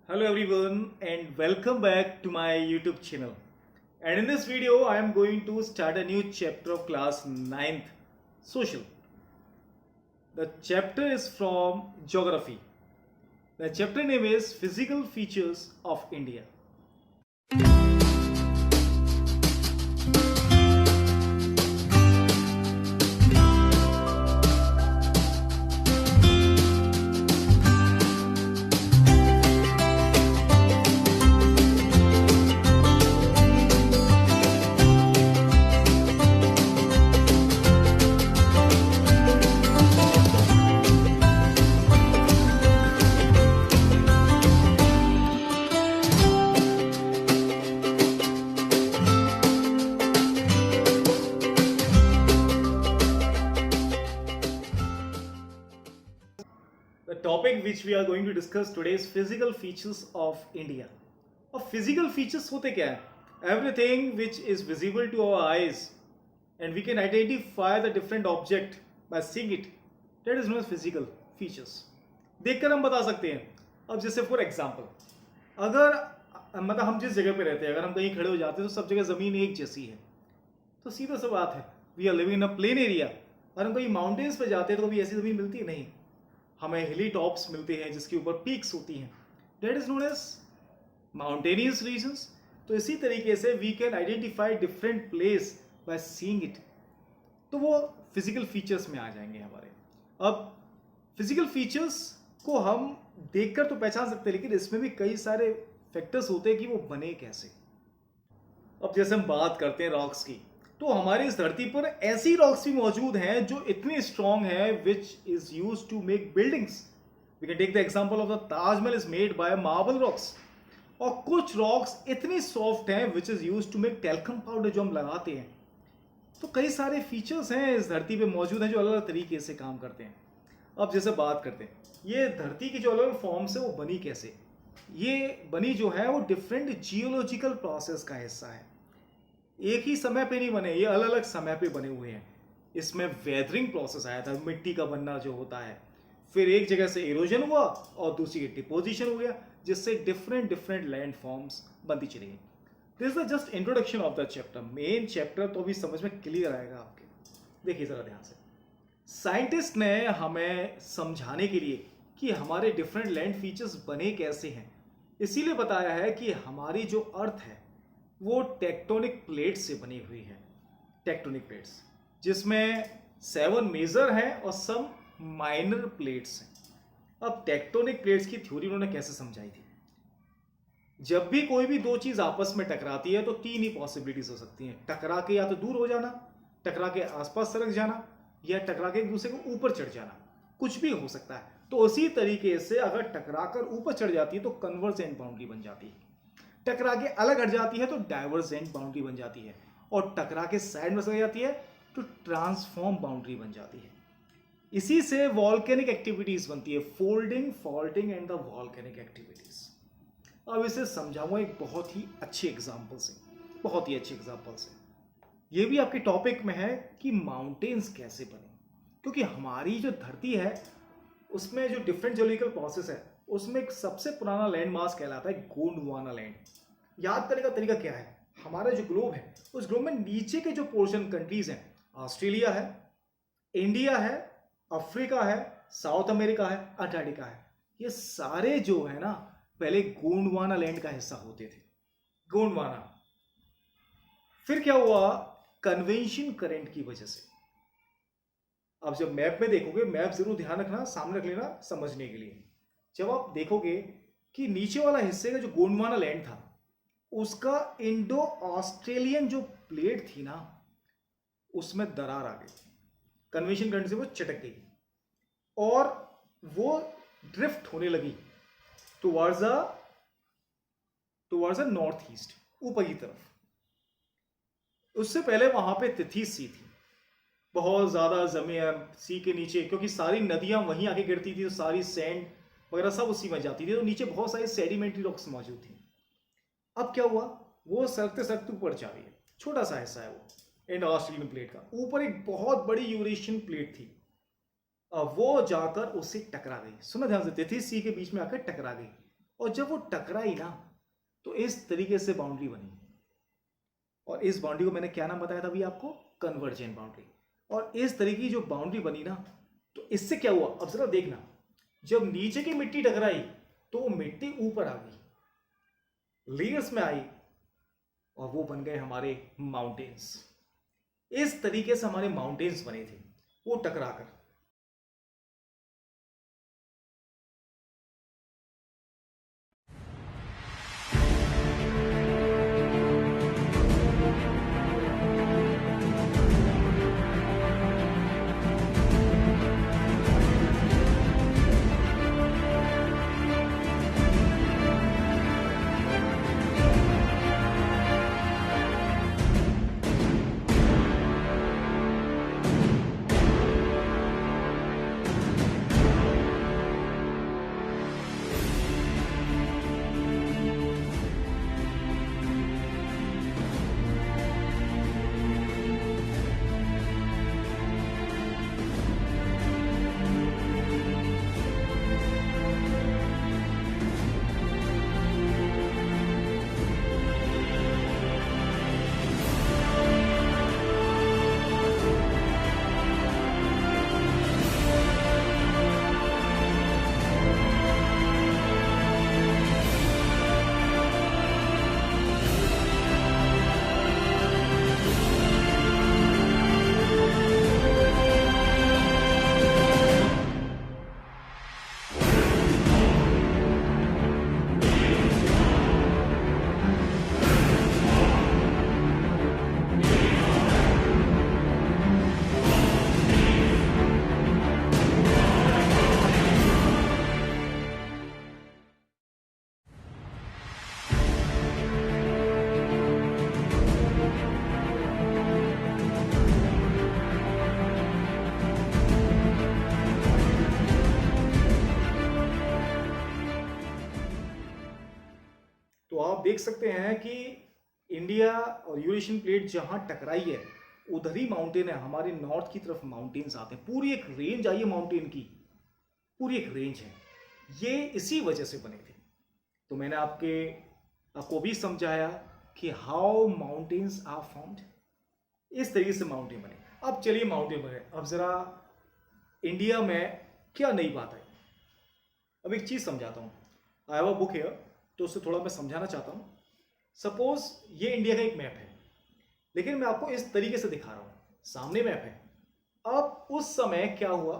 Hello everyone and welcome back to my YouTube channel. And in this video I am going to start a new chapter of class 9th social. The chapter is from geography. The chapter name is physical features of India. The topic which we are going to discuss today is physical features of India. अब physical features होते क्या है? Everything which is visible to our eyes and we can identify the different object by seeing it, that is known as physical features. देखकर हम बता सकते हैं. अब जैसे फॉर एग्जाम्पल, अगर मतलब हम जिस जगह पे रहते हैं, अगर हम कहीं खड़े हो जाते हैं तो सब जगह ज़मीन एक जैसी है, तो सीधा सा बात है, we are living in a plain area. और हम कहीं माउंटेन्स पे जाते हैं तो कभी ऐसी ज़मीन मिलती नहीं, हमें हिली टॉप्स मिलते हैं जिसके ऊपर पीक्स होती हैं. That is known as mountainous regions. तो इसी तरीके से we can identify different place by seeing it. तो वो फिजिकल फीचर्स में आ जाएंगे हमारे. अब फिजिकल फीचर्स को हम देखकर तो पहचान सकते हैं, लेकिन इसमें भी कई सारे फैक्टर्स होते हैं कि वो बने कैसे. अब जैसे हम बात करते हैं रॉक्स की, तो हमारी इस धरती पर ऐसी रॉक्स भी मौजूद हैं जो इतनी स्ट्रॉन्ग है which is use to make buildings. We can take the example of the Taj Mahal is made by marble rocks. और कुछ रॉक्स इतनी सॉफ्ट हैं which is use to make talcum powder जो हम लगाते हैं. तो कई सारे फीचर्स हैं इस धरती पे मौजूद हैं जो अलग अलग तरीके से काम करते हैं. अब जैसे बात करते हैं, ये धरती की जो अलग अलग फॉर्म्स है वो बनी कैसे. ये बनी जो है वो डिफरेंट जियोलॉजिकल प्रोसेस का हिस्सा है. एक ही समय पे नहीं बने, ये अलग अलग समय पे बने हुए हैं. इसमें वेदरिंग प्रोसेस आया था, मिट्टी का बनना जो होता है, फिर एक जगह से इरोजन हुआ और दूसरी की डिपोजिशन हो गया, जिससे डिफरेंट डिफरेंट लैंड फॉर्म्स बनती चली गई. This is just introduction of the chapter. Main chapter तो अभी समझ में क्लियर आएगा आपके. देखिए जरा ध्यान से, साइंटिस्ट ने हमें समझाने के लिए कि हमारे डिफरेंट लैंड फीचर्स बने कैसे हैं, इसीलिए बताया है कि हमारी जो अर्थ है वो टेक्टोनिक प्लेट्स से बनी हुई है. टेक्टोनिक प्लेट्स जिसमें 7 मेजर हैं और सम माइनर प्लेट्स हैं. अब टेक्टोनिक प्लेट्स की थ्योरी उन्होंने कैसे समझाई थी. जब भी कोई भी दो चीज आपस में टकराती है तो 3 ही पॉसिबिलिटीज हो सकती हैं. टकरा के या तो दूर हो जाना, टकरा के आसपास सरक जाना, या टकरा के एक दूसरे को ऊपर चढ़ जाना. कुछ भी हो सकता है. तो उसी तरीके से अगर टकरा कर ऊपर चढ़ जाती है तो कन्वर्जेंट बाउंड्री बन जाती है, टकरा के अलग हट जाती है तो डाइवर्जेंट बाउंड्री बन जाती है, और टकरा के साइड में सर जाती है तो ट्रांसफॉर्म बाउंड्री बन जाती है. इसी से वॉल्केनिक एक्टिविटीज बनती है, folding, faulting and the volcanic activities. अब इसे समझाऊंगा एक बहुत ही अच्छे एग्जांपल से, बहुत ही अच्छे एग्जांपल से. ये भी आपके टॉपिक में है कि माउंटेन्स कैसे बने, क्योंकि हमारी जो धरती है उसमें जो डिफरेंट जियोलॉजिकल प्रोसेस है, उसमें एक सबसे पुराना लैंड मास कहलाता है गोंडवाना लैंड. याद करने का तरीका क्या है, हमारा जो ग्लोब है उस ग्लोब में नीचे के जो पोर्शन कंट्रीज हैं, ऑस्ट्रेलिया है, इंडिया है, अफ्रीका है, साउथ अमेरिका है, अंटार्कटिका है, ये सारे जो है ना पहले गोंडवाना लैंड का हिस्सा होते थे. गोंडवाना. फिर क्या हुआ, कन्वेंशन करंट की वजह से. अब जब मैप में देखोगे, मैप जरूर ध्यान रखना, सामने रख लेना समझने के लिए. जब आप देखोगे कि नीचे वाला हिस्से का जो गोंडवाना लैंड था उसका इंडो ऑस्ट्रेलियन जो प्लेट थी ना उसमें दरार आ गई, कन्वेंशन करंट से वो चटक गई और वो ड्रिफ्ट होने लगी टुवर्ड्स द नॉर्थ ईस्ट, ऊपर की तरफ. उससे पहले वहां पे तिथि सी थी, बहुत ज्यादा जमीन सी के नीचे, क्योंकि सारी नदियां वहीं आके गिरती थी तो सारी सैंड वगैरह सब उसी में जाती थी, तो नीचे बहुत सारी सेडिमेंट्री रॉक्स मौजूद थी. अब क्या हुआ, वो सरकते सरकते ऊपर जा रही है, छोटा सा हिस्सा है वो इंडो ऑस्ट्रेलियन प्लेट का. ऊपर एक बहुत बड़ी यूरेशियन प्लेट थी, वो जाकर उससे टकरा गई. सुना ध्यान से, तिथि सी के बीच में आकर टकरा गई. और जब वो टकराई ना तो इस तरीके से बाउंड्री बनी। और इस बाउंड्री को मैंने क्या नाम बताया था अभी आपको? Convergent boundary. और इस तरीके की जो बाउंड्री बनी ना, तो इससे क्या हुआ अब जरा देखना, जब नीचे की मिट्टी टकराई तो वो मिट्टी ऊपर आ गई, लेयर्स में आई, और वो बन गए हमारे माउंटेन्स। इस तरीके से हमारे माउंटेन्स बने थे वो टकराकर। तो आप देख सकते हैं कि इंडिया और यूरेशियन प्लेट जहां टकराई है उधर ही माउंटेन है। हमारे नॉर्थ की तरफ माउंटेन्स आते हैं, पूरी एक रेंज आई है माउंटेन की, पूरी एक रेंज है। ये इसी वजह से बने थे। तो मैंने आपको भी समझाया कि हाउ माउंटेन्स आर फॉर्म्ड, इस तरीके से माउंटेन बने। अब चलिए माउंटेन बने, अब जरा इंडिया में क्या नई बात है। अब एक चीज समझाता हूँ। I have a book here, तो उससे थोड़ा मैं समझाना चाहता हूँ। सपोज ये इंडिया का एक मैप है, लेकिन मैं आपको इस तरीके से दिखा रहा हूँ, सामने मैप है। अब उस समय क्या हुआ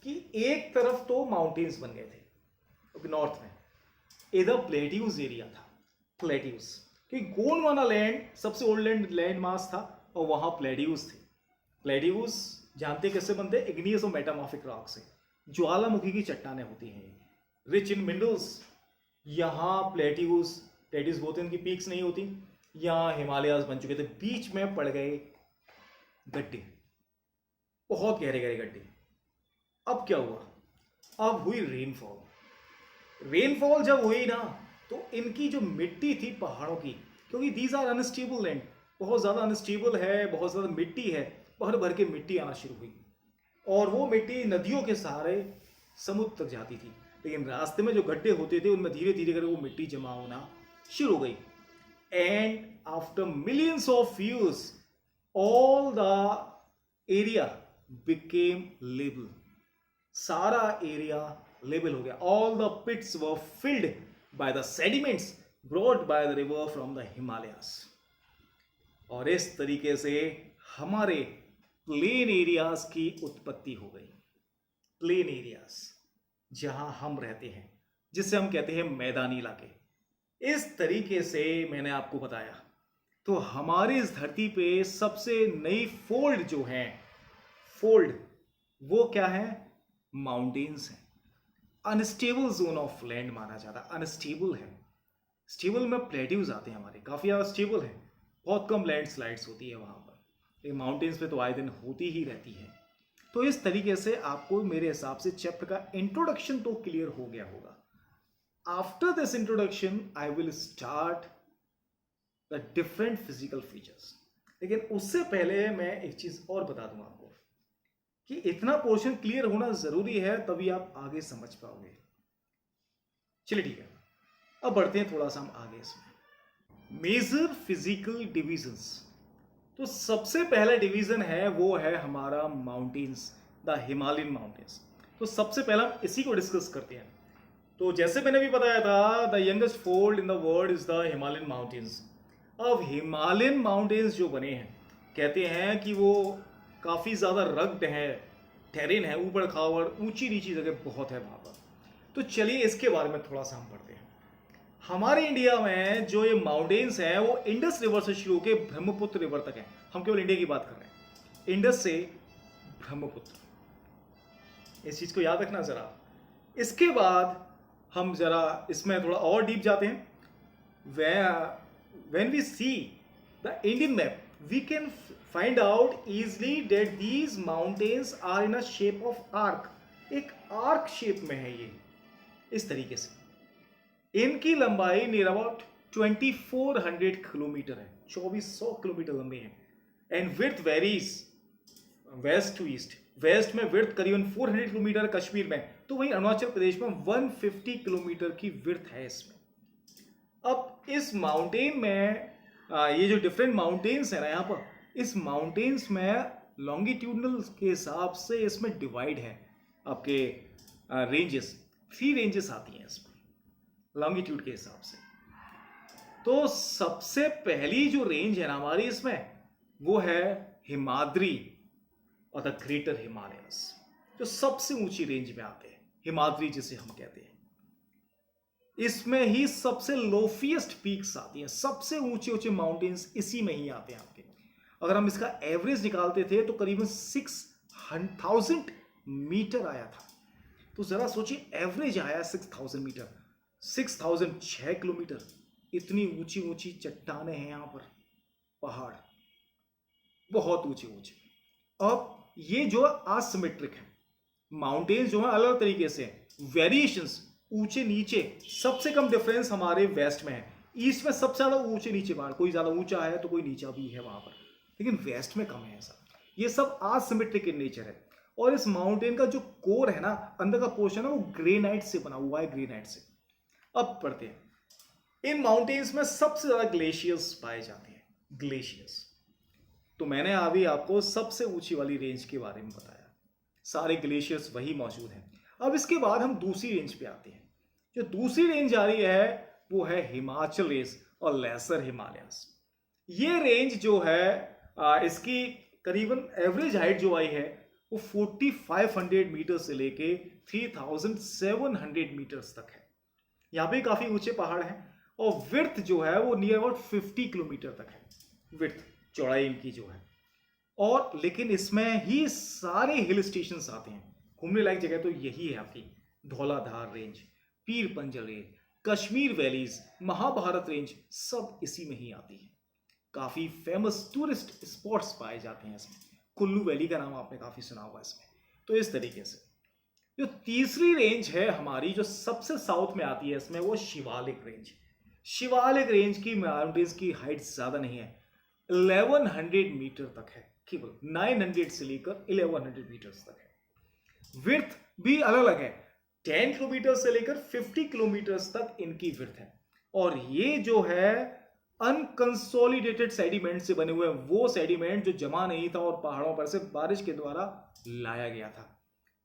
कि एक तरफ तो माउंटेन्स बन गए थे नॉर्थ में, इधर प्लेट्यूज एरिया था, प्लेट्यूज, क्योंकि गोंडवाना लैंड सबसे ओल्ड लैंड मास था और वहां प्लेट्यूज थे। प्लेट्यूज जानते कैसे बनते हैं? इग्नियस और मेटामॉर्फिक रॉक से, ज्वालामुखी की चट्टानें होती हैं, रिच इन मिनरल्स। यहाँ प्लेट्यूज बोलते हैं, उनकी पीक्स नहीं होती। यहाँ हिमालयाज बन चुके थे, बीच में पड़ गए गड्ढे, बहुत गहरे गहरे गड्ढे। अब क्या हुआ? अब हुई रेनफॉल। रेनफॉल जब हुई ना तो इनकी जो मिट्टी थी पहाड़ों की, क्योंकि दीज आर अनस्टेबल लैंड, बहुत ज़्यादा अनस्टेबल है, बहुत ज़्यादा मिट्टी है, भर भर के मिट्टी आना शुरू हुई। और वो मिट्टी नदियों के सहारे समुद्र तक जाती थी, लेकिन रास्ते में जो गड्ढे होते थे उनमें धीरे धीरे करके वो मिट्टी जमा होना शुरू हो गई। And after millions of years all the area became level, सारा एरिया लेवल हो गया। All the pits were filled by the sediments brought by the river from the Himalayas. और इस तरीके से हमारे प्लेन एरियाज की उत्पत्ति हो गई। प्लेन एरियाज जहां हम रहते हैं, जिसे हम कहते हैं मैदानी इलाके। इस तरीके से मैंने आपको बताया। तो हमारी इस धरती पे सबसे नई फोल्ड जो है, फोल्ड वो क्या है? माउंटेन्स है। अनस्टेबल जोन ऑफ लैंड माना जाता है, अनस्टेबल है। स्टेबल में प्लेट्यूज आते हैं हमारे, काफी ज्यादा स्टेबल है, बहुत कम लैंड स्लाइड्स होती है वहां पर, लेकिन माउंटेन्स पे तो आए दिन होती ही रहती है। तो इस तरीके से आपको मेरे हिसाब से चैप्टर का इंट्रोडक्शन तो क्लियर हो गया होगा। After this introduction I will start the different physical features. लेकिन उससे पहले मैं एक चीज और बता दूं आपको कि इतना पोर्शन क्लियर होना जरूरी है, तभी आप आगे समझ पाओगे। चलिए ठीक है, अब बढ़ते हैं थोड़ा सा हम आगे इसमें। मेजर फिजिकल डिविजन्स, तो सबसे पहला डिवीजन है वो है हमारा माउंटेन्स, द हिमालयन माउंटेन्स। तो सबसे पहला हम इसी को डिस्कस करते हैं। तो जैसे मैंने भी बताया था, the youngest fold in the world is the Himalayan mountains. अब हिमालयन माउंटेन्स जो बने हैं, कहते हैं कि वो काफ़ी ज़्यादा रग्ड है, टेरेन है, ऊबड़ खाबड़, ऊंची नीची जगह बहुत है वहाँ पर। तो चलिए इसके बारे में थोड़ा सा हम पढ़ते हैं। हमारे इंडिया में जो ये माउंटेन्स हैं वो इंडस रिवर से शुरू होकर ब्रह्मपुत्र रिवर तक है। हम केवल इंडिया की बात कर रहे हैं, इंडस से ब्रह्मपुत्र, इस चीज को याद रखना जरा। इसके बाद हम जरा इसमें थोड़ा और डीप जाते हैं। When we see the Indian map we can find out easily that these mountains are in a shape of arc. एक आर्क शेप में है ये, इस तरीके से। इनकी लंबाई नियर अबाउट 2400 किलोमीटर है, 2400 किलोमीटर लंबी है। And width varies west to east. West में विड्थ करीबन 400 किलोमीटर कश्मीर में, तो वहीं अरुणाचल प्रदेश में 150 किलोमीटर की विड्थ है इसमें। अब इस माउंटेन में ये जो डिफरेंट माउंटेन्स है ना यहाँ पर, इस माउंटेन्स में लॉन्गिट्यूडनल के हिसाब से इसमें डिवाइड है आपके रेंजेस। 3 रेंजेस आती हैं इसमें लॉन्गिट्यूड के हिसाब से। तो सबसे पहली जो रेंज है ना हमारी इसमें, वो है हिमाद्री और द ग्रेटर हिमालयस, जो सबसे ऊंची रेंज में आते हैं, हिमाद्री जिसे हम कहते हैं। इसमें ही सबसे लोफीएस्ट पीक्स आती हैं, सबसे ऊंचे ऊंचे माउंटेन्स इसी में ही आते हैं आपके। अगर हम इसका एवरेज निकालते थे तो करीबन 6000 मीटर आया था। तो जरा सोचिए, एवरेज आया 6000 मीटर, 6000 6 किलोमीटर। इतनी ऊंची ऊंची चट्टानें हैं यहाँ पर, पहाड़ बहुत ऊंचे ऊंचे। अब ये जो असिमेट्रिक है, माउंटेन्स जो है अलग तरीके से, वेरिएशंस ऊंचे नीचे, सबसे कम डिफरेंस हमारे वेस्ट में है। ईस्ट में सबसे ज्यादा ऊंचे नीचे पहाड़, कोई ज्यादा ऊंचा है तो कोई नीचा भी है वहां पर, लेकिन वेस्ट में कम है ऐसा। ये सब असिमेट्रिक इन नेचर है। और इस माउंटेन का जो कोर है ना, अंदर का पोर्शन है, वो ग्रेनाइट से बना हुआ है, ग्रेनाइट से। अब पढ़ते हैं, इन माउंटेन्स में सबसे ज्यादा ग्लेशियर्स पाए जाते हैं, ग्लेशियर्स। तो मैंने अभी आपको सबसे ऊंची वाली रेंज के बारे में बताया, सारे ग्लेशियर्स वही मौजूद हैं। अब इसके बाद हम दूसरी रेंज पे आते हैं। जो दूसरी रेंज आ रही है वो है हिमाचल रेंज और लेसर हिमालयस। ये रेंज जो है इसकी करीबन एवरेज हाइट जो आई है वो 4500 मीटर से लेके 3700 मीटर्स तक है। यहाँ पे काफी ऊंचे पहाड़ हैं और विड्थ जो है वो नियर अबाउट 50 किलोमीटर तक है, विड्थ चौड़ाई इनकी जो है। और लेकिन इसमें ही सारे हिल स्टेशंस आते हैं। घूमने लायक जगह तो यही है आपकी Dhauladhar range, Pir Panjal range, Kashmir valleys, Mahabharat range, सब इसी में ही आती है। काफी फेमस टूरिस्ट स्पॉट्स पाए जाते हैं इसमें। कुल्लू वैली का नाम आपने काफी सुना होगा इसमें। तो इस तरीके से जो तीसरी रेंज है हमारी, जो सबसे साउथ में आती है इसमें, वो शिवालिक रेंज। शिवालिक रेंज की माउंटेन्स की हाइट ज्यादा नहीं है, 1100 मीटर तक है, केवल 900 से लेकर 1100 मीटर्स तक है। विड्थ भी अलग अलग है, 10 किलोमीटर से लेकर 50 किलोमीटर्स तक इनकी विड्थ है। और ये जो है अनकंसोलिडेटेड सेडिमेंट से बने हुए, वो सेडिमेंट जो जमा नहीं था और पहाड़ों पर से बारिश के द्वारा लाया गया था,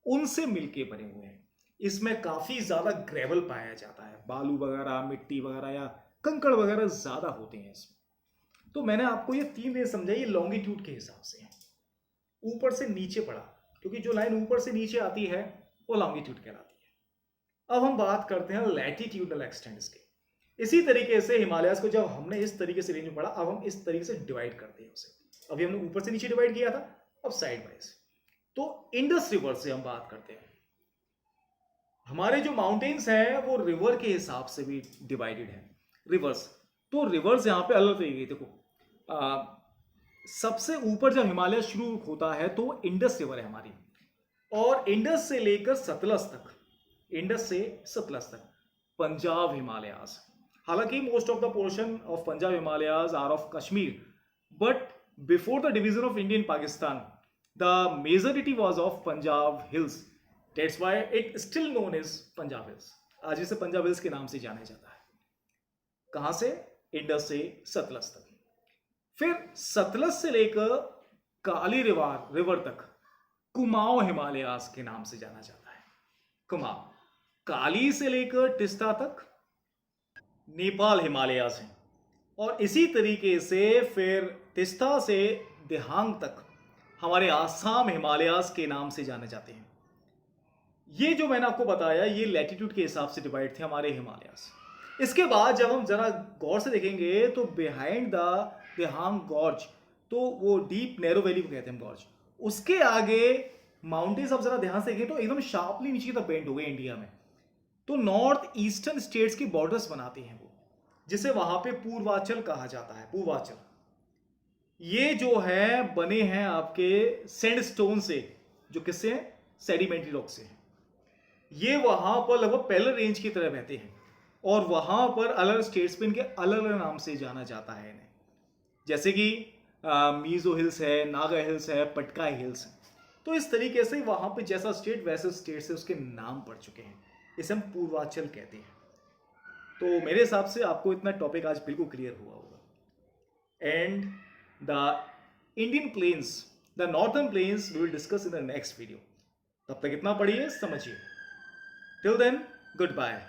उनसे मिलके बने हुए हैं। इसमें काफी ज्यादा ग्रेवल पाया जाता है, बालू वगैरह, मिट्टी वगैरह या कंकड़ वगैरह ज्यादा होते हैं इसमें। तो मैंने आपको ये 3 रेंज समझाई, लॉन्गिट्यूड के हिसाब से है, ऊपर से नीचे पड़ा, क्योंकि जो लाइन ऊपर से नीचे आती है वो लॉन्गिट्यूड कहलाती है। अब हम बात करते हैं लैटिट्यूडनल एक्सटेंट्स के। इसी तरीके से हिमालयस को जब हमने इस तरीके से रेंज में पढ़ा, अब हम इस तरीके से डिवाइड करते हैं उसे। अभी हमने ऊपर से नीचे डिवाइड किया था, अब साइड वाइज। तो इंडस रिवर से हम बात करते हैं। हमारे जो माउंटेन्स हैं वो रिवर के हिसाब से भी डिवाइडेड है, रिवर्स। तो रिवर्स यहाँ पे अलग तरीके, देखो सबसे ऊपर जब हिमालय शुरू होता है तो इंडस रिवर है हमारी, और इंडस से लेकर सतलज तक, इंडस से सतलज तक पंजाब हिमालयाज। हालांकि most of the portion of Punjab Himalayas are of Kashmir, but before the division of Indian Pakistan the majority was of Punjab hills. That's why it still known as Punjab hills. आज इसे पंजाब हिल्स के नाम से जाना जाता है। कहां से? इंडस से सतलज तक। फिर सतलज से लेकर काली रिवर तक कुमाऊं हिमालयास के नाम से जाना जाता है। कुमाऊं। काली से लेकर टिस्टा तक नेपाल हिमालयास है, और इसी तरीके से फिर तिस्ता से दिहांग तक हमारे आसाम हिमालयास के नाम से जाने जाते हैं। ये जो मैंने आपको बताया ये लैटिट्यूड के हिसाब से डिवाइड थे हमारे हिमालयास। इसके बाद जब हम जरा गौर से देखेंगे तो बिहाइंड द दिहांग गॉर्ज, तो वो डीप नैरो वैली को कहते हैं गॉर्ज, उसके आगे माउंटेन्स आप जरा ध्यान से देखें तो एकदम शार्पली नीचे की तरफ बेंड हो गए इंडिया में। तो नॉर्थ ईस्टर्न स्टेट्स के बॉर्डर्स बनाते हैं वो, जिसे वहां पे पूर्वांचल कहा जाता है। पूर्वांचल ये जो है बने हैं आपके सैंडस्टोन से, जो किससे हैं? सेडिमेंट्री रॉक से। ये वहां पर लगभग पैरेलल रेंज की तरह बहते हैं, और वहां पर अलग स्टेट्स पे इनके अलग अलग नाम से जाना जाता है इन्हें, जैसे कि मीजो हिल्स है, नागा हिल्स है, पटकाई हिल्स है। तो इस तरीके से वहां पे जैसा स्टेट वैसे स्टेट से उसके नाम पड़ चुके हैं, इसे हम पूर्वांचल कहते हैं। तो मेरे हिसाब से आपको इतना टॉपिक आज बिल्कुल क्लियर हुआ होगा। And the Indian plains, the northern plains we will discuss in the next video. तब तक इतना पढ़िए, समझिए। Till then, good bye.